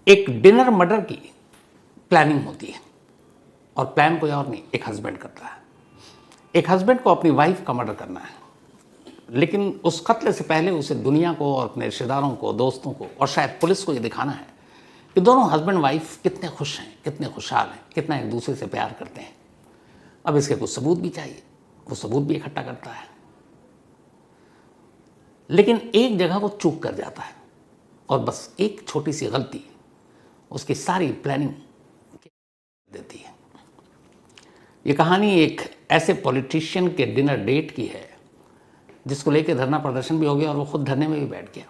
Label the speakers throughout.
Speaker 1: एक dinner murder की planning होती है और प्लान कोई और नहीं, एक हस्बैंड करता है। एक हस्बैंड को अपनी वाइफ का मर्डर करना है, लेकिन उस कत्ल से पहले उसे दुनिया को और अपने रिश्तेदारों को, दोस्तों को और शायद पुलिस को ये दिखाना है कि दोनों हस्बैंड वाइफ कितने खुश हैं, कितने खुशहाल हैं, कितना एक दूसरे से प्यार करते हैं। अब इसके कुछ सबूत भी चाहिए, वो सबूत भी इकट्ठा करता है, लेकिन एक जगह वो चूक कर जाता है और बस एक छोटी सी गलती उसकी सारी प्लानिंग देती है। ये कहानी एक ऐसे पॉलिटिशियन के डिनर डेट की है जिसको लेकर धरना प्रदर्शन भी हो गया और वो खुद धरने में भी बैठ गया।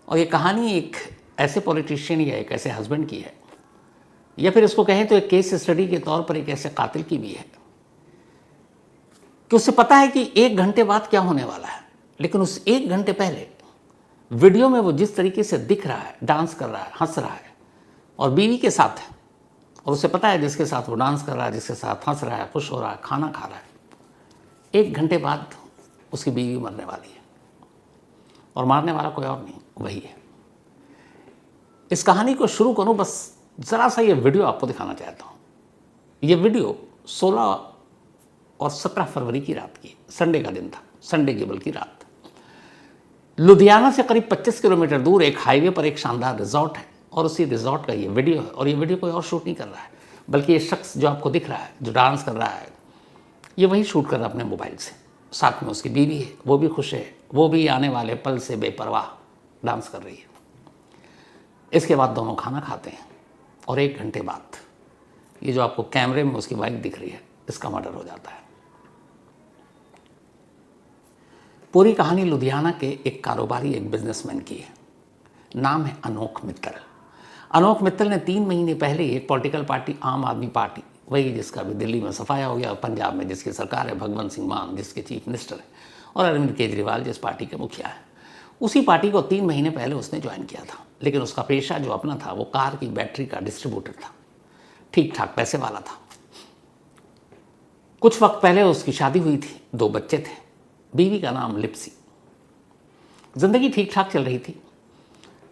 Speaker 1: और ये कहानी एक ऐसे पॉलिटिशियन या एक ऐसे हस्बैंड की है, या फिर इसको कहें तो एक केस स्टडी के तौर पर एक ऐसे कातिल की भी है कि उसे पता है कि 1 घंटे बाद क्या होने वाला है, लेकिन उस 1 घंटे पहले वीडियो में वो जिस तरीके से दिख रहा है, डांस कर रहा है, हंस रहा है और बीवी के साथ है, और उसे पता है जिसके साथ वो डांस कर रहा है, जिसके साथ हंस रहा है, खुश हो रहा है, खाना खा रहा है, 1 घंटे बाद उसकी बीवी मरने वाली है और मारने वाला कोई और नहीं, वही है। इस कहानी को शुरू करूं, बस ज़रा सा ये वीडियो आपको दिखाना चाहता हूं। ये वीडियो 16 और 17 फरवरी की रात की, संडे का दिन था, संडे की बल्कि रात। लुधियाना से करीब 25 किलोमीटर दूर एक हाईवे पर एक शानदार रिजॉर्ट है और उसी रिजॉर्ट का ये वीडियो है। और ये वीडियो कोई और शूट नहीं कर रहा है, बल्कि ये शख्स जो आपको दिख रहा है, जो डांस कर रहा है, ये वही शूट कर रहा है अपने मोबाइल से। साथ में उसकी बीवी है, वो भी खुश है, वो भी आने वाले पल से बेपरवाह डांस कर रही है। इसके बाद दोनों खाना खाते हैं और 1 घंटे बाद ये जो आपको कैमरे में उसकी वाइफ दिख रही है, इसका मर्डर हो जाता है। पूरी कहानी लुधियाना के एक कारोबारी, एक बिजनेसमैन की है। नाम है अनोख मित्तल। अनोख मित्तल ने 3 महीने पहले एक पॉलिटिकल पार्टी, आम आदमी पार्टी, वही जिसका भी दिल्ली में सफाया हो गया और पंजाब में जिसकी सरकार है, भगवंत सिंह मान जिसके चीफ मिनिस्टर है और अरविंद केजरीवाल जिस पार्टी के मुखिया है, उसी पार्टी को 3 महीने पहले उसने ज्वाइन किया था। लेकिन उसका पेशा जो अपना था वो कार की बैटरी का डिस्ट्रीब्यूटर था, ठीक ठाक पैसे वाला था। कुछ वक्त पहले उसकी शादी हुई थी, 2 बच्चे थे, बीवी का नाम लिप्सी। जिंदगी ठीक ठाक चल रही थी,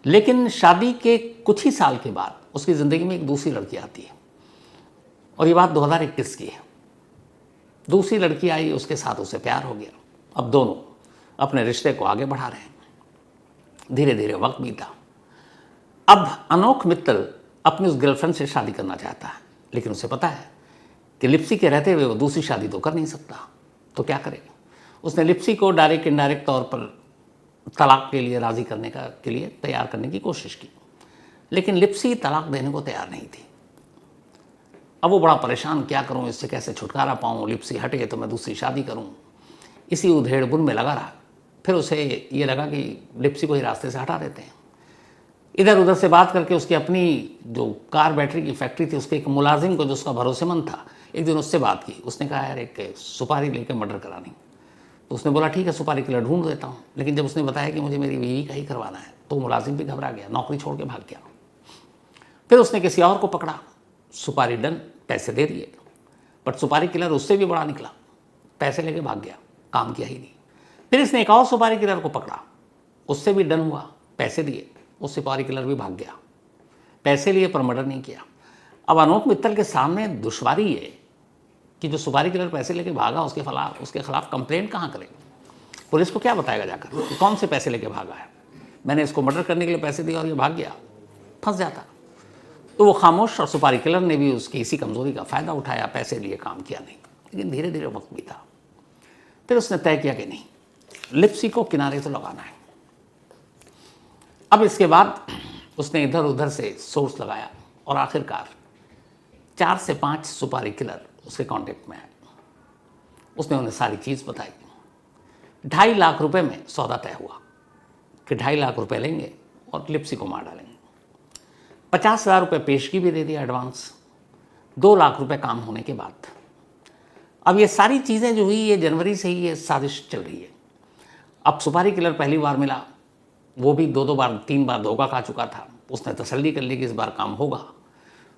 Speaker 1: लेकिन शादी के कुछ ही साल के बाद उसकी ज़िंदगी में एक दूसरी लड़की आती है और ये बात 2021 की है। दूसरी लड़की आई, उसके साथ उसे प्यार हो गया। अब दोनों अपने रिश्ते को आगे बढ़ा रहे हैं। धीरे धीरे वक्त बीता। अब अनोख मित्तल अपनी उस गर्लफ्रेंड से शादी करना चाहता है, लेकिन उसे पता है कि लिप्सी के रहते हुए वो दूसरी शादी तो कर नहीं सकता, तो क्या करे। उसने लिप्सी को डायरेक्ट इनडायरेक्ट तौर पर तलाक के लिए राज़ी करने के लिए तैयार करने की कोशिश की, लेकिन लिप्सी तलाक देने को तैयार नहीं थी। अब वो बड़ा परेशान, क्या करूं, इससे कैसे छुटकारा पाऊं, लिप्सी हटे तो मैं दूसरी शादी करूं, इसी उधेड़-बुन में लगा रहा। फिर उसे ये लगा कि लिप्सी को ही रास्ते से हटा देते हैं। इधर उधर से बात करके उसकी अपनी जो कार बैटरी की फैक्ट्री थी, उसके एक मुलाजिम को जो उसका भरोसेमंद था, एक दिन उससे बात की। उसने कहा यार एक सुपारी लेकर मर्डर करानी। तो उसने बोला ठीक है, सुपारी किलर ढूंढ देता हूँ। लेकिन जब उसने बताया कि मुझे मेरी बीवी का ही करवाना है, तो मुलाजिम भी घबरा गया, नौकरी छोड़ के भाग गया। फिर उसने किसी और को पकड़ा, सुपारी डन, पैसे दे दिए, बट सुपारी किलर उससे भी बड़ा निकला, पैसे लेके भाग गया, काम किया ही नहीं। फिर इसने एक और सुपारी किलर को पकड़ा, उससे भी डन हुआ, पैसे दिए, वो सुपारी किलर भी भाग गया, पैसे लिए पर मर्डर नहीं किया। अब अनोख मित्तल के सामने दुश्वारी है कि जो सुपारी किलर पैसे लेके भागा, उसके खिलाफ कंप्लेंट कहाँ करें। पुलिस को क्या बताएगा जाकर कि कौन से पैसे लेके भागा है, मैंने इसको मर्डर करने के लिए पैसे दिए और ये भाग गया, फंस जाता। तो वो खामोश, और सुपारी किलर ने भी उसकी इसी कमज़ोरी का फ़ायदा उठाया, पैसे लिए, काम किया नहीं। लेकिन धीरे धीरे वक्त बीता। फिर उसने तय किया कि नहीं, लिप्सी को किनारे तो लगाना है। अब इसके बाद उसने इधर उधर से सोर्स लगाया और आखिरकार 4 से 5 सुपारी किलर उसके कांटेक्ट में आए। उसने उन्हें सारी चीज़ बताई। 2.5 लाख रुपए में सौदा तय हुआ कि 2.5 लाख रुपए लेंगे और लिप्सी को मार डालेंगे। 50,000 रुपये पेशगी भी दे दिया एडवांस, 2 लाख रुपए काम होने के बाद। अब ये सारी चीज़ें जो हुई, ये जनवरी से ही ये साजिश चल रही है। अब सुपारी किलर पहली बार मिला, वो भी 2 बार 3 बार धोखा खा चुका था। उसने तसल्ली कर ली कि इस बार काम होगा।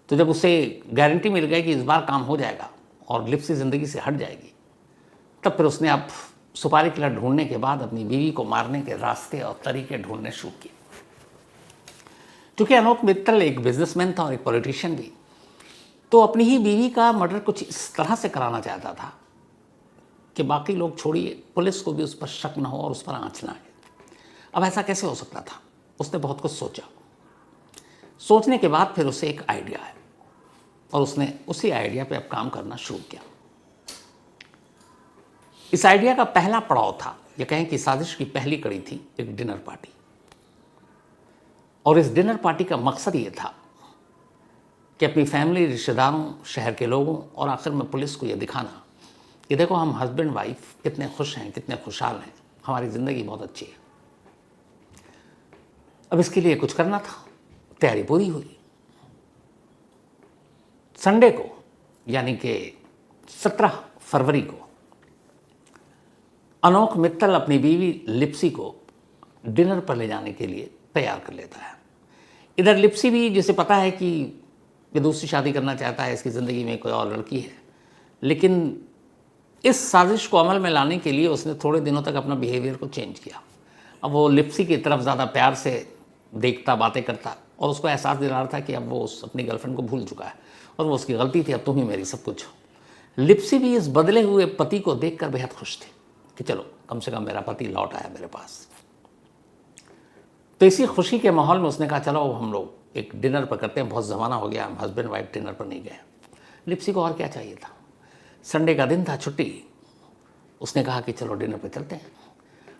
Speaker 1: तो जब उसे गारंटी मिल गई कि इस बार काम हो जाएगा और लिप्सी ज़िंदगी से हट जाएगी, तब फिर उसने अब सुपारी किलर ढूंढने के बाद अपनी बीवी को मारने के रास्ते और तरीके ढूंढने शुरू किए। क्योंकि अनोख मित्तल एक बिजनेसमैन था और एक पॉलिटिशियन भी, तो अपनी ही बीवी का मर्डर कुछ इस तरह से कराना चाहता था कि बाकी लोग छोड़िए, पुलिस को भी उस पर शक न हो और उस पर आँच ना आए। अब ऐसा कैसे हो सकता था? उसने बहुत कुछ सोचा। सोचने के बाद फिर उसे एक आइडिया आया और उसने उसी आइडिया पे अब काम करना शुरू किया। इस आइडिया का पहला पड़ाव था, या कहें कि साजिश की पहली कड़ी थी, एक डिनर पार्टी। और इस डिनर पार्टी का मकसद ये था कि अपनी फैमिली, रिश्तेदारों, शहर के लोगों और आखिर में पुलिस को ये दिखाना कि देखो हम हस्बैंड वाइफ कितने खुश हैं, कितने खुशहाल हैं, हमारी ज़िंदगी बहुत अच्छी है। अब इसके लिए कुछ करना था। तैयारी पूरी हुई। संडे को, यानी कि 17 फरवरी को, अनोख मित्तल अपनी बीवी लिप्सी को डिनर पर ले जाने के लिए तैयार कर लेता है। इधर लिप्सी भी, जिसे पता है कि ये दूसरी शादी करना चाहता है, इसकी ज़िंदगी में कोई और लड़की है, लेकिन इस साजिश को अमल में लाने के लिए उसने थोड़े दिनों तक अपना बिहेवियर को चेंज किया। अब वो लिप्सी की तरफ ज़्यादा प्यार से देखता, बातें करता, और उसको एहसास दिला रहा था कि अब वो अपनी गर्लफ्रेंड को भूल चुका है और वो उसकी गलती थी, अब तुम ही मेरी सब कुछ हो। लिप्सी भी इस बदले हुए पति को देखकर बेहद खुश थी कि चलो कम से कम मेरा पति लौट आया मेरे पास। तो इसी खुशी के माहौल में उसने कहा चलो हम लोग एक डिनर पर करते हैं, बहुत ज़माना हो गया हम हस्बैंड वाइफ डिनर पर नहीं गए। लिप्सी को और क्या चाहिए था? संडे का दिन था, छुट्टी। उसने कहा कि चलो डिनर पर चलते हैं।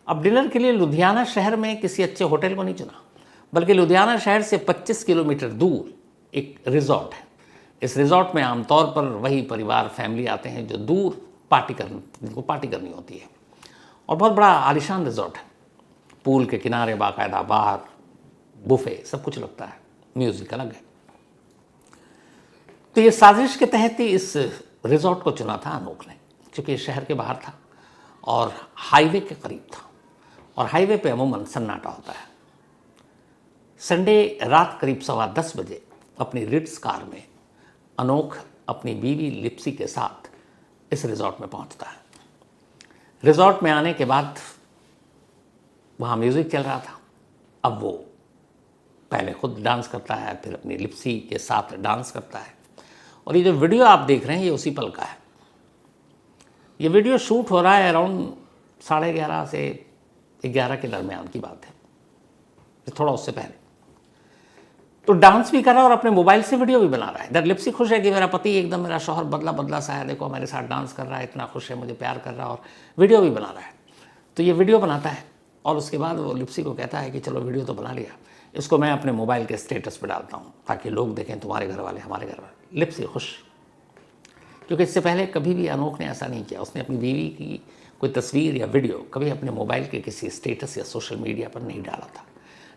Speaker 1: अब डिनर के लिए लुधियाना शहर में किसी अच्छे होटल को नहीं चुना, बल्कि लुधियाना शहर से 25 किलोमीटर दूर एक रिजॉर्ट है। इस रिजॉर्ट में आमतौर पर वही परिवार, फैमिली आते हैं जो दूर जिनको पार्टी करनी होती है, और बहुत बड़ा आलिशान रिजॉर्ट है। पूल के किनारे बाकायदा बार, बुफे, सब कुछ लगता है, म्यूजिक अलग है। तो ये साजिश के तहत ही इस रिजॉर्ट को चुना था अनोख ने, क्योंकि शहर के बाहर था और हाईवे के करीब था, और हाईवे पे अमूमन सन्नाटा होता है। संडे रात करीब 10:15 बजे अपनी रिट्स कार में अनोख अपनी बीवी लिप्सी के साथ इस रिजॉर्ट में पहुंचता है। रिजॉर्ट में आने के बाद वहाँ म्यूज़िक चल रहा था। अब वो पहले खुद डांस करता है, फिर अपनी लिप्सी के साथ डांस करता है, और ये जो वीडियो आप देख रहे हैं ये उसी पल का है। ये वीडियो शूट हो रहा है अराउंड 11:30 से 11 के दरमियान की बात है, थोड़ा उससे पहले। तो डांस भी कर रहा है और अपने मोबाइल से वीडियो भी बना रहा है। इधर लिप्सी खुश है कि मेरा पति एकदम, मेरा शौहर बदला बदला सा है, देखो मेरे साथ डांस कर रहा है, इतना खुश है, मुझे प्यार कर रहा है, और वीडियो भी बना रहा है। तो ये वीडियो बनाता है और उसके बाद वो लिप्सी को कहता है कि चलो वीडियो तो बना लिया, इसको मैं अपने मोबाइल के स्टेटस पर डालता हूँ ताकि लोग देखें तुम्हारे घर वाले, हमारे घर वाले। लिप्सी खुश, क्योंकि इससे पहले कभी भी अनोख ने ऐसा नहीं किया। उसने अपनी बीवी की कोई तस्वीर या वीडियो कभी अपने मोबाइल के किसी स्टेटस या सोशल मीडिया पर नहीं डाला था।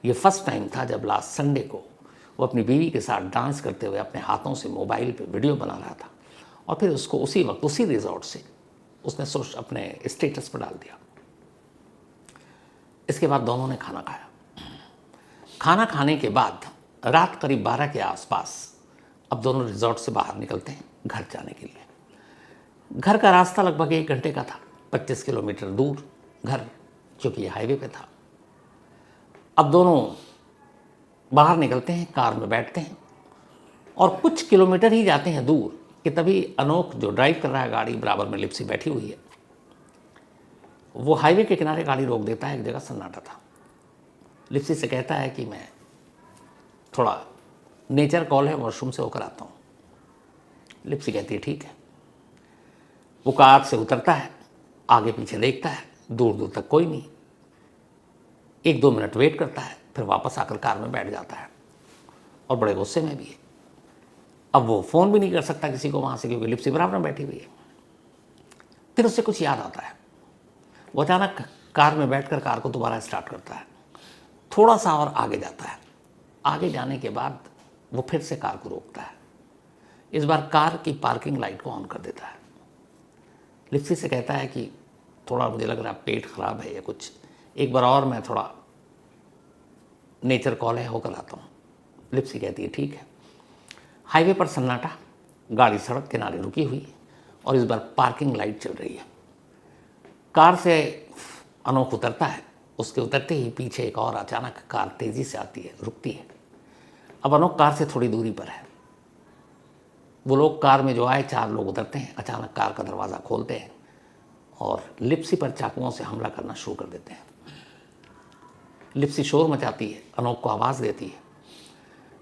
Speaker 1: ये फर्स्ट टाइम था जब लास्ट संडे को वो अपनी बीवी के साथ डांस करते हुए अपने हाथों से मोबाइल पे वीडियो बना रहा था, और फिर उसको उसी वक्त उसी रिजॉर्ट से उसने अपने स्टेटस पर डाल दिया। इसके बाद दोनों ने खाना खाया। खाना खाने के बाद रात करीब 12 के आसपास अब दोनों रिजॉर्ट से बाहर निकलते हैं घर जाने के लिए। घर का रास्ता लगभग 1 घंटे का था, 25 किलोमीटर दूर घर, क्योंकि ये हाईवे पे था। अब दोनों बाहर निकलते हैं, कार में बैठते हैं, और कुछ किलोमीटर ही जाते हैं दूर कि तभी अनोख जो ड्राइव कर रहा है गाड़ी, बराबर में लिप्सी बैठी हुई है, वो हाईवे के किनारे गाड़ी रोक देता है। एक जगह सन्नाटा था। लिप्सी से कहता है कि मैं थोड़ा नेचर कॉल है, वॉशरूम से होकर आता हूँ। लिप्सी कहती है ठीक है। वो कार से उतरता है, आगे पीछे देखता है, दूर दूर तक कोई नहीं। 1-2 मिनट वेट करता है, फिर वापस आकर कार में बैठ जाता है, और बड़े गुस्से में भी है। अब वो फ़ोन भी नहीं कर सकता किसी को वहाँ से, क्योंकि लिप्सी बराबर में बैठी हुई है। फिर उससे कुछ याद आता है। वो अचानक कार में बैठकर कार को दोबारा स्टार्ट करता है, थोड़ा सा और आगे जाता है। आगे जाने के बाद वो फिर से कार को रोकता है। इस बार कार की पार्किंग लाइट को ऑन कर देता है। लिप्सी से कहता है कि थोड़ा मुझे लग रहा है पेट खराब है या कुछ, एक बार और मैं थोड़ा नेचर कॉल है होकर आता हूँ। लिप्सी कहती है ठीक है। हाईवे पर सन्नाटा, गाड़ी सड़क किनारे रुकी हुई, और इस बार पार्किंग लाइट चल रही है। कार से अनोख उतरता है। उसके उतरते ही पीछे एक और अचानक कार तेज़ी से आती है, रुकती है। अब अनोख कार से थोड़ी दूरी पर है। वो लोग कार में जो आए, 4 लोग उतरते हैं। अचानक कार का दरवाज़ा खोलते हैं और लिप्सी पर चाकुओं से हमला करना शुरू कर देते हैं। लिप्सी शोर मचाती है, अनोख को आवाज़ देती है।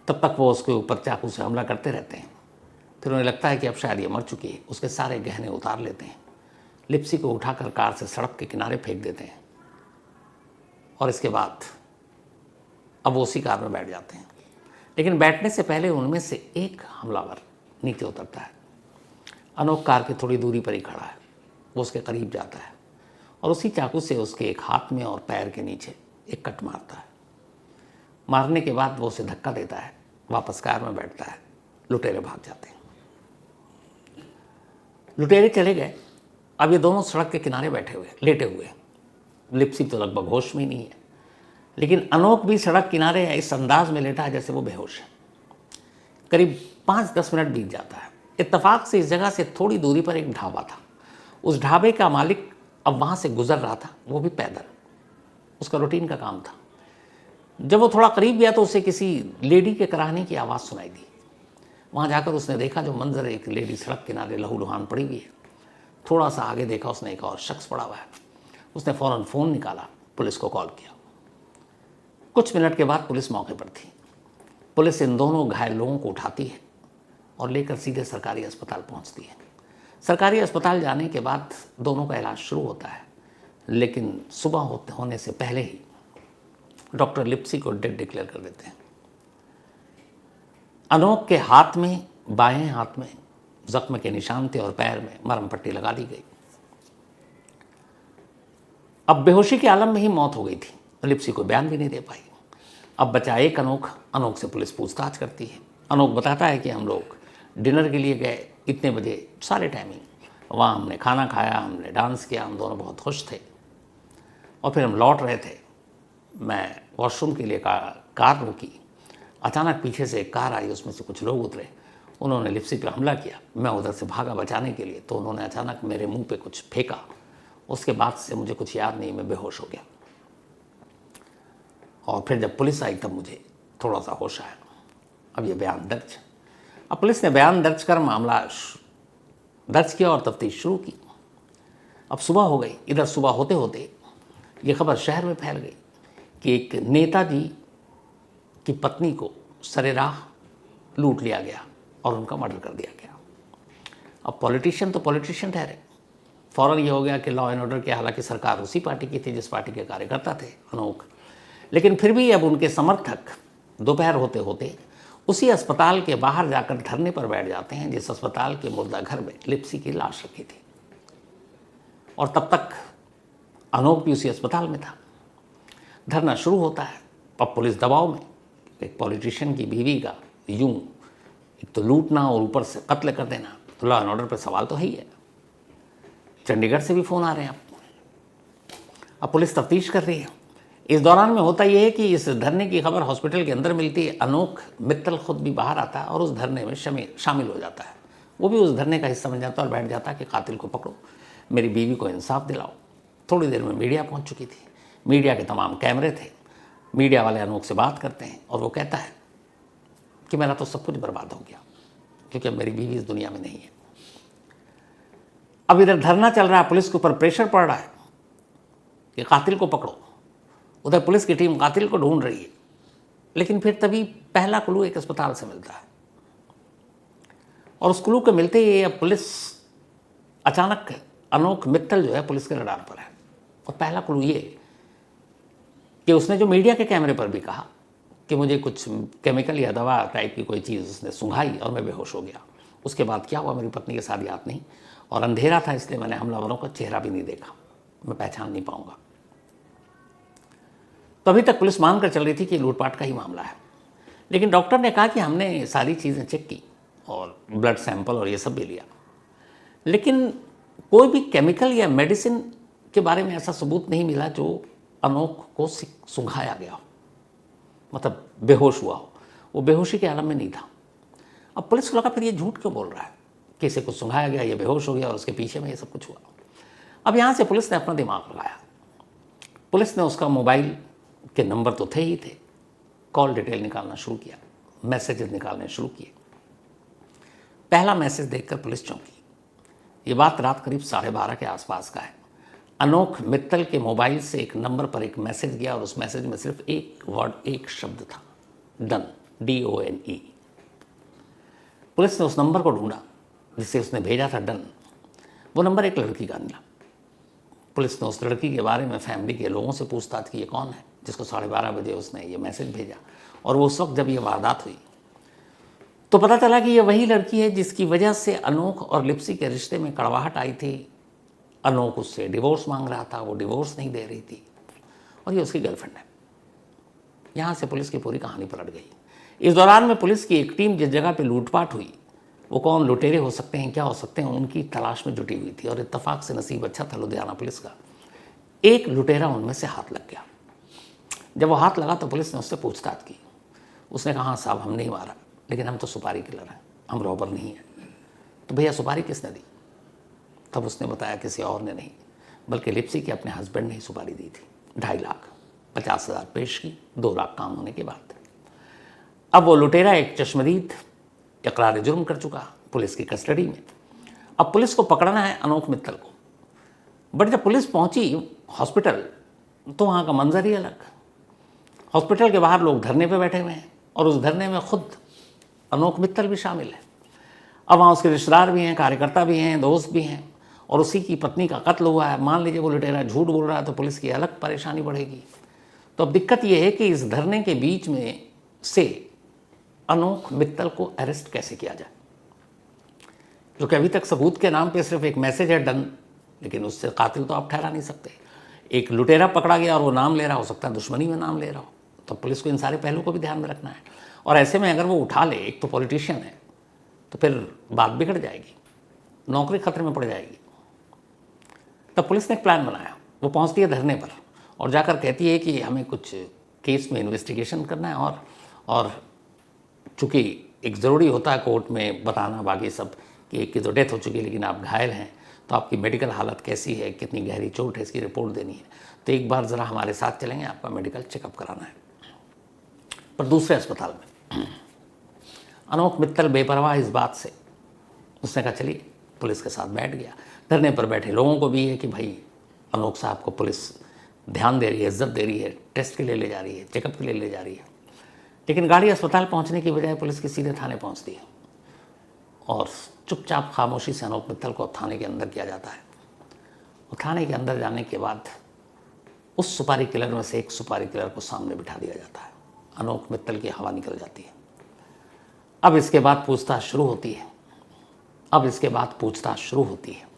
Speaker 1: तब तक वो उसके ऊपर चाकू से हमला करते रहते हैं। फिर उन्हें लगता है कि अब शायद ये मर चुकी है। उसके सारे गहने उतार लेते हैं। लिप्सी को उठाकर कार से सड़क के किनारे फेंक देते हैं और इसके बाद अब वो उसी कार में बैठ जाते हैं। लेकिन बैठने से पहले उनमें से एक हमलावर नीचे उतरता है। अनोख कार की थोड़ी दूरी पर ही खड़ा है। वो उसके करीब जाता है और उसी चाकू से उसके एक हाथ में और पैर के नीचे एक कट मारता है। मारने के बाद वो उसे धक्का देता है, वापस कार में बैठता है। लुटेरे भाग जाते हैं। लुटेरे चले गए। अब ये दोनों सड़क के किनारे बैठे हुए, लेटे हुए। लिप्सी तो लगभग होश में ही नहीं है, लेकिन अनोख भी सड़क किनारे इस अंदाज में लेटा है जैसे वो बेहोश है। करीब 5-10 मिनट बीत जाता है। इत्तेफाक से इस जगह से थोड़ी दूरी पर एक ढाबा था। उस ढाबे का मालिक अब वहाँ से गुजर रहा था, वो भी पैदल। उसका रूटीन का काम था। जब वो थोड़ा करीब गया तो उसे किसी लेडी के कराहने की आवाज़ सुनाई दी। वहाँ जाकर उसने देखा जो मंजर, एक लेडी सड़क किनारे लहूलुहान पड़ी हुई है। थोड़ा सा आगे देखा, उसने एक और शख्स पड़ा हुआ है। उसने फ़ौरन फ़ोन निकाला, पुलिस को कॉल किया। कुछ मिनट के बाद पुलिस मौके पर थी। पुलिस इन दोनों घायल लोगों को उठाती है और लेकर सीधे सरकारी अस्पताल पहुंचती है। सरकारी अस्पताल जाने के बाद दोनों का इलाज शुरू होता है, लेकिन सुबह होने से पहले ही डॉक्टर लिप्सी को डेड डिक्लेयर कर देते हैं। अनोख के हाथ में, बाएं हाथ में जख्म के निशान थे और पैर में मरहम पट्टी लगा दी गई। अब बेहोशी के आलम में ही मौत हो गई थी। लिप्सी को बयान भी नहीं दे पाई। अब बचा एक अनोख। अनोख से पुलिस पूछताछ करती है। अनोख बताता है कि हम लोग डिनर के लिए गए, इतने बजे, सारे टाइमिंग। वहाँ हमने खाना खाया, हमने डांस किया, हम दोनों बहुत खुश थे और फिर हम लौट रहे थे। मैं वॉशरूम के लिए कार रुकी। अचानक पीछे से एक कार आई, उसमें से कुछ लोग उतरे। उन्होंने लिप्सी पर हमला किया। मैं उधर से भागा बचाने के लिए, तो उन्होंने अचानक मेरे मुंह पे कुछ फेंका। उसके बाद से मुझे कुछ याद नहीं, मैं बेहोश हो गया। और फिर जब पुलिस आई तब मुझे थोड़ा सा होश आया। अब ये बयान दर्ज। अब पुलिस ने बयान दर्ज कर मामला दर्ज किया और तफ्तीश शुरू की। अब सुबह हो गई। इधर सुबह होते होते ये खबर शहर में फैल गई कि एक नेताजी की पत्नी को सरेराह लूट लिया गया और उनका मर्डर कर दिया गया। अब पॉलिटिशियन तो पॉलिटिशियन ठहरे। फ़ौरन ये हो गया कि लॉ एंड ऑर्डर की, हालांकि सरकार उसी पार्टी की थी जिस पार्टी के कार्यकर्ता थे अनोख, लेकिन फिर भी अब उनके समर्थक दोपहर होते होते उसी अस्पताल के बाहर जाकर धरने पर बैठ जाते हैं जिस अस्पताल के मुर्दा घर में लिप्सी की लाश रखी थी। और तब तक अनोख भी उसी अस्पताल में था। धरना शुरू होता है। अब पुलिस दबाव में, एक पॉलिटिशियन की बीवी का यूं एक तो लूटना और ऊपर से कत्ल कर देना, तो लॉ एंड ऑर्डर पर सवाल तो है ही है। चंडीगढ़ से भी फ़ोन आ रहे हैं। अब पुलिस तफ्तीश कर रही है। इस दौरान में होता यह है कि इस धरने की खबर हॉस्पिटल के अंदर मिलती है। अनोख मित्तल खुद भी बाहर आता है और उस धरने में शामिल हो जाता है। वो भी उस धरने का हिस्सा बन जाता है और बैठ जाता है कि कातिल को पकड़ो, मेरी बीवी को इंसाफ दिलाओ। थोड़ी देर में मीडिया पहुंच चुकी थी। मीडिया के तमाम कैमरे थे। मीडिया वाले अनोख से बात करते हैं और वो कहता है कि मेरा तो सब कुछ बर्बाद हो गया, क्योंकि अब मेरी बीवी इस दुनिया में नहीं है। अब इधर धरना चल रहा है, पुलिस के ऊपर प्रेशर पड़ रहा है कि कातिल को पकड़ो। उधर पुलिस की टीम कातिल को ढूंढ रही है। लेकिन फिर तभी पहला क्लू एक अस्पताल से मिलता है और उस क्लू के मिलते ही अब पुलिस अचानक, अनोख मित्तल जो है पुलिस के रडार पर है। और पहला क्लू ये कि उसने जो मीडिया के कैमरे पर भी कहा कि मुझे कुछ केमिकल या दवा टाइप की कोई चीज़ उसने सूंघाई और मैं बेहोश हो गया। उसके बाद क्या हुआ मेरी पत्नी के साथ याद नहीं, और अंधेरा था इसलिए मैंने हमलावरों का चेहरा भी नहीं देखा, मैं पहचान नहीं पाऊंगा। तो अभी तक पुलिस मानकर चल रही थी कि लूटपाट का ही मामला है। लेकिन डॉक्टर ने कहा कि हमने सारी चीज़ें चेक की और ब्लड सैंपल और ये सब भी लिया, लेकिन कोई भी केमिकल या मेडिसिन के बारे में ऐसा सबूत नहीं मिला जो अनोख को सूंघाया गया हो, मतलब बेहोश हुआ हो। वो बेहोशी के आलम में नहीं था। अब पुलिस को लगा फिर ये झूठ क्यों बोल रहा है कि इसे कुछ सूंघाया गया, ये बेहोश हो गया और उसके पीछे में ये सब कुछ हुआ। अब यहाँ से पुलिस ने अपना दिमाग लगाया। पुलिस ने उसका मोबाइल के नंबर तो थे ही थे, कॉल डिटेल निकालना शुरू किया। मैसेजेस निकालने शुरू किए। पहला मैसेज देखकर पुलिस चौंकी। ये बात रात करीब 12:30 के आसपास का है। अनोख मित्तल के मोबाइल से एक नंबर पर एक मैसेज गया और उस मैसेज में सिर्फ एक वर्ड, एक शब्द था, डन, DONE। पुलिस ने उस नंबर को ढूंढा जिसे उसने भेजा था, डन। वो नंबर एक लड़की का मिला। पुलिस ने उस लड़की के बारे में फैमिली के लोगों से पूछताछ की, ये कौन है जिसको 12:30 बजे उसने ये मैसेज भेजा। और वो उस वक्त जब ये वारदात हुई तो पता चला कि ये वही लड़की है जिसकी वजह से अनोख और लिप्सी के रिश्ते में कड़वाहट आई थी। अनोख उससे डिवोर्स मांग रहा था, वो डिवोर्स नहीं दे रही थी, और ये उसकी गर्लफ्रेंड है। यहाँ से पुलिस की पूरी कहानी पलट गई। इस दौरान में पुलिस की एक टीम जिस जगह पे लूटपाट हुई, वो कौन लुटेरे हो सकते हैं, क्या हो सकते हैं, उनकी तलाश में जुटी हुई थी। और इत्तेफाक से नसीब अच्छा था लुधियाना पुलिस का, एक लुटेरा उनमें से हाथ लग गया। जब वो हाथ लगा तो पुलिस ने उससे पूछताछ की। उसने कहा, हाँ साहब, हम नहीं मारा, लेकिन हम तो सुपारी किलर हैं, हम रॉबर नहीं हैं। तो भैया सुपारी किसने दी? तब उसने बताया किसी और ने नहीं, बल्कि लिप्सी के अपने हस्बैंड ने ही सुपारी दी थी। 2.5 लाख, 50,000 पेश की, 2 लाख काम होने के बाद। अब वो लुटेरा एक चश्मदीद इकरार जुर्म कर चुका, पुलिस की कस्टडी में। अब पुलिस को पकड़ना है अनोख मित्तल को। बट जब पुलिस पहुंची हॉस्पिटल तो वहाँ का मंजर ही अलग। हॉस्पिटल के बाहर लोग धरने पे बैठे हुए हैं और उस धरने में खुद अनोख मित्तल भी शामिल है। अब वहाँ उसके रिश्तेदार भी हैं, कार्यकर्ता भी हैं, दोस्त भी हैं, और उसी की पत्नी का कत्ल हुआ है। मान लीजिए वो लुटेरा झूठ बोल रहा है तो पुलिस की अलग परेशानी बढ़ेगी। तो अब दिक्कत ये है कि इस धरने के बीच में से अनोख मित्तल को अरेस्ट कैसे किया जाए, क्योंकि अभी तक सबूत के नाम पे सिर्फ एक मैसेज है, डन, लेकिन उससे कातिल तो आप ठहरा नहीं सकते। एक लुटेरा पकड़ा गया और वो नाम ले रहा, हो सकता है दुश्मनी में नाम ले रहा हो, तो पुलिस को इन सारे पहलू को भी ध्यान में रखना है। और ऐसे में अगर वो उठा ले, एक तो पॉलिटिशियन है, तो फिर बात बिगड़ जाएगी, नौकरी खतरे में पड़ जाएगी। तब पुलिस ने एक प्लान बनाया। वो पहुंचती है धरने पर और जाकर कहती है कि हमें कुछ केस में इन्वेस्टिगेशन करना है, और चूँकि एक ज़रूरी होता है कोर्ट में बताना बाकी सब कि एक की तो डेथ हो चुकी है लेकिन आप घायल हैं, तो आपकी मेडिकल हालत कैसी है, कितनी गहरी चोट है, इसकी रिपोर्ट देनी है। तो एक बार ज़रा हमारे साथ चलेंगे, आपका मेडिकल चेकअप कराना है। पर दूसरे अस्पताल में अनोख मित्तल बेपरवाह इस बात से, उसने कहा चलिए, पुलिस के साथ बैठ गया। धरने पर बैठे लोगों को भी है कि भाई अनोख साहब को पुलिस ध्यान दे रही है, इज्जत दे रही है, टेस्ट के लिए ले जा रही है, चेकअप के लिए ले जा रही है। लेकिन गाड़ी अस्पताल पहुंचने की बजाय पुलिस के सीधे थाने पहुंचती है और चुपचाप खामोशी से अनोख मित्तल को थाने के अंदर किया जाता है। और थाने के अंदर जाने के बाद उस सुपारी किलर में से एक सुपारी किलर को सामने बिठा दिया जाता है। अनोख मित्तल की हवा निकल जाती है। अब इसके बाद पूछताछ शुरू होती है।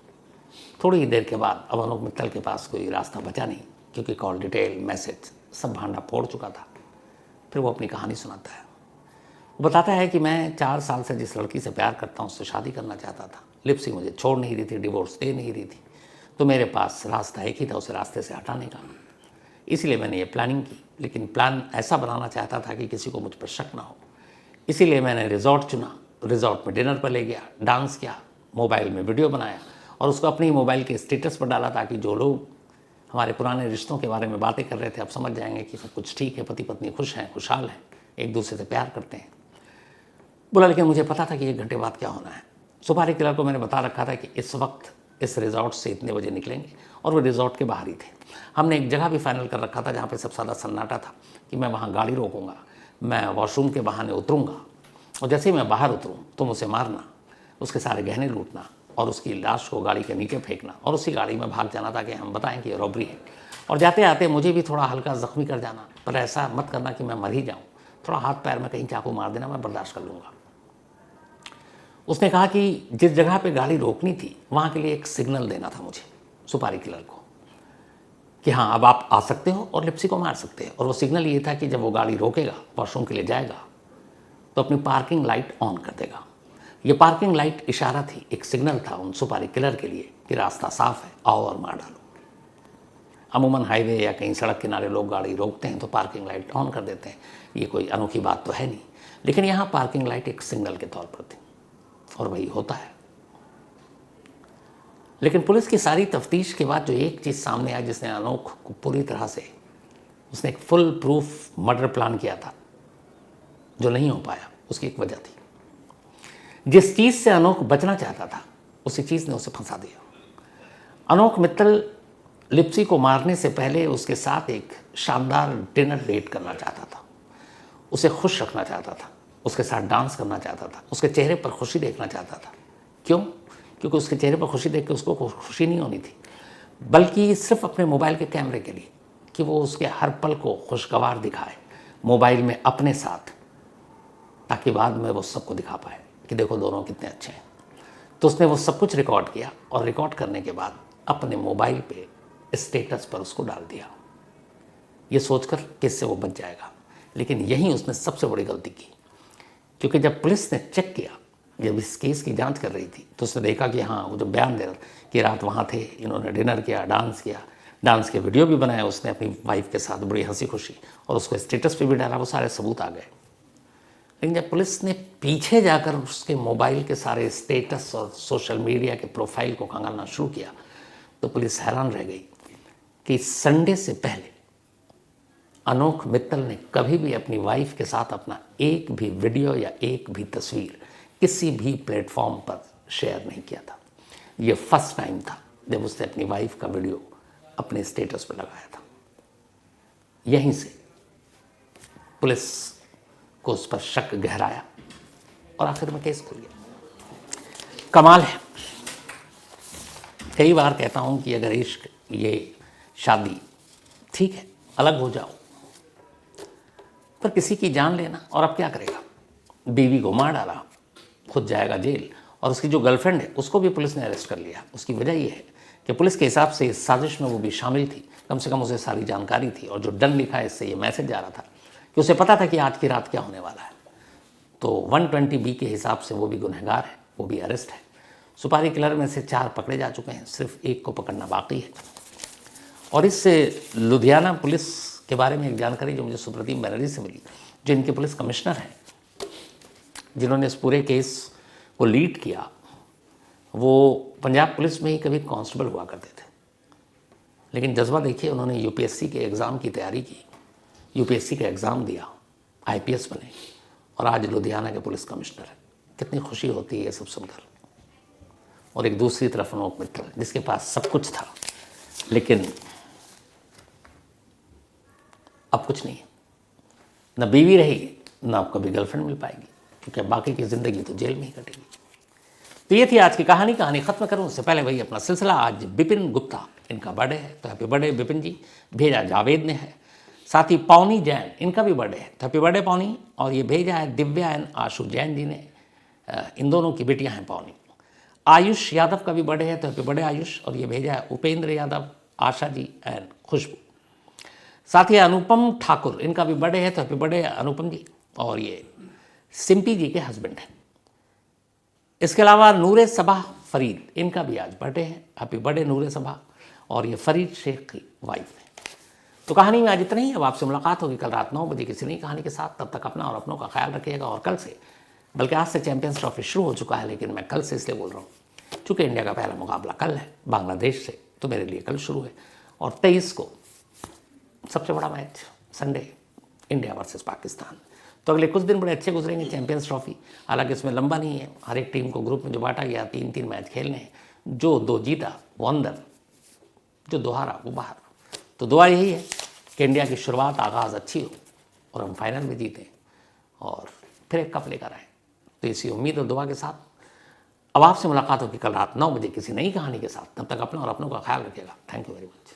Speaker 1: थोड़ी ही देर के बाद अब अनोख मित्तल के पास कोई रास्ता बचा नहीं, क्योंकि कॉल डिटेल, मैसेज सब भांडा फोड़ चुका था। फिर वो अपनी कहानी सुनाता है। वो बताता है कि मैं 4 साल से जिस लड़की से प्यार करता हूँ उससे शादी करना चाहता था। लिप्सी मुझे छोड़ नहीं रही थी, डिवोर्स दे नहीं रही थी, तो मेरे पास रास्ता एक ही था, उसे रास्ते से हटाने का। इसीलिए मैंने ये प्लानिंग की, लेकिन प्लान ऐसा बनाना चाहता था कि किसी को मुझ पर शक ना हो। इसीलिए मैंने रिजॉर्ट चुना, रिजॉर्ट में डिनर पर ले गया, डांस किया, मोबाइल में वीडियो बनाया और उसको अपने ही मोबाइल के स्टेटस पर डाला, ताकि जो लोग हमारे पुराने रिश्तों के बारे में बातें कर रहे थे अब समझ जाएंगे कि सब कुछ ठीक है, पति पत्नी खुश हैं, खुशहाल हैं, एक दूसरे से प्यार करते हैं। बोला लेकिन मुझे पता था कि 1 घंटे बाद क्या होना है। सुपारी किलर को मैंने बता रखा था कि इस वक्त इस रिजॉर्ट से इतने बजे निकलेंगे, और वो रिजॉर्ट के बाहर ही थे। हमने एक जगह भी फाइनल कर रखा था जहाँ पे सबसे ज़्यादा सन्नाटा था कि मैं वहाँ गाड़ी रोकूंगा, मैं वॉशरूम के बहाने उतरूँगा, और जैसे ही मैं बाहर उतरूँ तुम उसे मारना, उसके सारे गहने लूटना और उसकी लाश को गाड़ी के नीचे फेंकना और उसी गाड़ी में भाग जाना, ताकि हम बताएं कि ये रॉबरी है। और जाते आते मुझे भी थोड़ा हल्का ज़ख्मी कर जाना, पर ऐसा मत करना कि मैं मर ही जाऊँ, थोड़ा हाथ पैर में कहीं चाकू मार देना, मैं बर्दाश्त कर लूँगा। उसने कहा कि जिस जगह पे गाड़ी रोकनी थी वहाँ के लिए एक सिग्नल देना था मुझे, सुपारी किलर को, कि हाँ अब आप आ सकते हो और लिप्सी को मार सकते हैं। और वो सिग्नल ये था कि जब वो गाड़ी रोकेगा, वॉशरूम के लिए जाएगा, तो अपनी पार्किंग लाइट ऑन कर देगा। ये पार्किंग लाइट इशारा थी, एक सिग्नल था उन सुपारी किलर के लिए कि रास्ता साफ है, आओ और मार डालो। अमूमन हाईवे या कहीं सड़क किनारे लोग गाड़ी रोकते हैं तो पार्किंग लाइट ऑन कर देते हैं, ये कोई अनोखी बात तो है नहीं। लेकिन यहाँ पार्किंग लाइट एक सिग्नल के तौर पर थी, और वही होता है। लेकिन पुलिस की सारी तफ्तीश के बाद जो एक चीज़ सामने आई, जिसने अनोख को पूरी तरह से, उसने एक फुल प्रूफ मर्डर प्लान किया था जो नहीं हो पाया। उसकी एक वजह थी। जिस चीज़ से अनोख बचना चाहता था उसी चीज़ ने उसे फंसा दिया। अनोख मित्तल लिप्सी को मारने से पहले उसके साथ एक शानदार डिनर डेट करना चाहता था, उसे खुश रखना चाहता था, उसके साथ डांस करना चाहता था, उसके चेहरे पर खुशी देखना चाहता था। क्यों? क्योंकि उसके चेहरे पर खुशी देख के उसको खुशी नहीं होनी थी, बल्कि सिर्फ अपने मोबाइल के कैमरे के लिए, कि वो उसके हर पल को खुशगवार दिखाए मोबाइल में अपने साथ, ताकि बाद में वो सबको दिखा पाए कि देखो दोनों कितने अच्छे हैं। तो उसने वो सब कुछ रिकॉर्ड किया और रिकॉर्ड करने के बाद अपने मोबाइल पे स्टेटस पर उसको डाल दिया, ये सोचकर कि इससे वो बच जाएगा। लेकिन यहीं उसने सबसे बड़ी गलती की, क्योंकि जब पुलिस ने चेक किया, जब इस केस की जांच कर रही थी, तो उसने देखा कि हाँ, वो जो बयान दे रहा कि रात वहाँ थे, इन्होंने डिनर किया, डांस के वीडियो भी बनाया उसने अपनी वाइफ के साथ, बड़ी हंसी खुशी, और उसको स्टेटस पे भी डाला, वो सारे सबूत आ गए। लेकिन जब पुलिस ने पीछे जाकर उसके मोबाइल के सारे स्टेटस और सोशल मीडिया के प्रोफाइल को खंगालना शुरू किया, तो पुलिस हैरान रह गई कि संडे से पहले अनोख मित्तल ने कभी भी अपनी वाइफ के साथ अपना एक भी वीडियो या एक भी तस्वीर किसी भी प्लेटफॉर्म पर शेयर नहीं किया था। ये फर्स्ट टाइम था जब उसने अपनी वाइफ का वीडियो अपने स्टेटस पर लगाया था। यहीं से पुलिस को उस पर शक गहराया और आखिर में केस खुल गया। कमाल है। कई बार कहता हूं कि अगर इश्क, ये शादी ठीक है, अलग हो जाओ, पर किसी की जान लेना, और अब क्या करेगा? बीवी को मार डाला, खुद जाएगा जेल, और उसकी जो गर्लफ्रेंड है उसको भी पुलिस ने अरेस्ट कर लिया। उसकी वजह यह है कि पुलिस के हिसाब से इस साजिश में वो भी शामिल थी, कम से कम उसे सारी जानकारी थी, और जो डन लिखा है इससे ये मैसेज जा रहा था कि उसे पता था कि आज की रात क्या होने वाला है। तो 120B के हिसाब से वो भी गुनहगार है, वो भी अरेस्ट है। सुपारी किलर में से 4 पकड़े जा चुके हैं, सिर्फ एक को पकड़ना बाकी है। और इस लुधियाना पुलिस के बारे में एक जानकारी जो मुझे सुप्रतीम बनर्जी से मिली, जो इनके पुलिस कमिश्नर हैं, जिन्होंने इस पूरे केस को लीड किया, वो पंजाब पुलिस में ही कभी कांस्टेबल हुआ करते थे। लेकिन जज्बा देखिए, उन्होंने यूपीएससी के एग्ज़ाम की तैयारी की, यूपीएससी का एग्ज़ाम दिया, आईपीएस बने, और आज लुधियाना के पुलिस कमिश्नर हैं। कितनी खुशी होती है ये सब सुनकर। और एक दूसरी तरफ अनोख मित्तल, जिसके पास सब कुछ था, लेकिन अब कुछ नहीं है, न बीवी रहेगी, न अब कभी गर्लफ्रेंड मिल पाएगी, क्योंकि बाकी की ज़िंदगी तो जेल में ही कटेगी। तो ये थी आज की कहानी ख़त्म करूँ उससे पहले वही अपना सिलसिला। आज विपिन गुप्ता, इनका बर्थडे है, तो हैप्पी बर्थडे विपिन जी। भेजा जावेद ने है। साथ ही पौनी जैन, इनका भी बर्थडे है, तो हैप्पी बर्थडे पौनी। और ये भेजा है दिव्या एंड आशु जैन जी ने, इन दोनों की बेटियां हैं पौनी। आयुष यादव का भी बर्थडे है, तो हैप्पी बर्थडे आयुष। और ये भेजा है उपेंद्र यादव, आशा जी एंड खुशबू। साथ ही अनुपम ठाकुर, इनका भी बर्थडे है, तो हैप्पी बर्थडे अनुपम जी। और ये सिंपी जी के हस्बैंड हैं। इसके अलावा नूरे सबा फरीद, इनका भी आज बर्थडे है, हैप्पी बर्थडे नूरे सबा। और ये फरीद शेख की वाइफ है। तो कहानी में आज इतना ही। अब आपसे मुलाकात होगी कल रात 9 बजे किसी नई कहानी के साथ। तब तक अपना और अपनों का ख्याल रखिएगा। और कल से, बल्कि आज से चैंपियंस ट्रॉफी शुरू हो चुका है, लेकिन मैं कल से इसलिए बोल रहा हूँ चूँकि इंडिया का पहला मुकाबला कल है बांग्लादेश से, तो मेरे लिए कल शुरू है। और 23 को सबसे बड़ा match Sunday, India versus Pakistan. तो अगले कुछ दिन बड़े अच्छे गुजरेंगे चैंपियंस ट्रॉफी। हालांकि इसमें लंबा नहीं है, हर एक टीम को ग्रुप में जो बांटा गया 3-3 मैच खेलने हैं। जो 2 जीता वो अंदर, जो 2 हारा वो बाहर। तो दुआ यही है कि इंडिया की शुरुआत, आगाज़ अच्छी हो और हम फाइनल में जीतें और फिर एक कप लेकर आएँ। तो इसी उम्मीद और दुआ के साथ अब आपसे मुलाकात होगी कल रात 9 बजे किसी नई कहानी के साथ। तब तक अपना और अपनों का ख्याल रखिएगा। Thank you very much.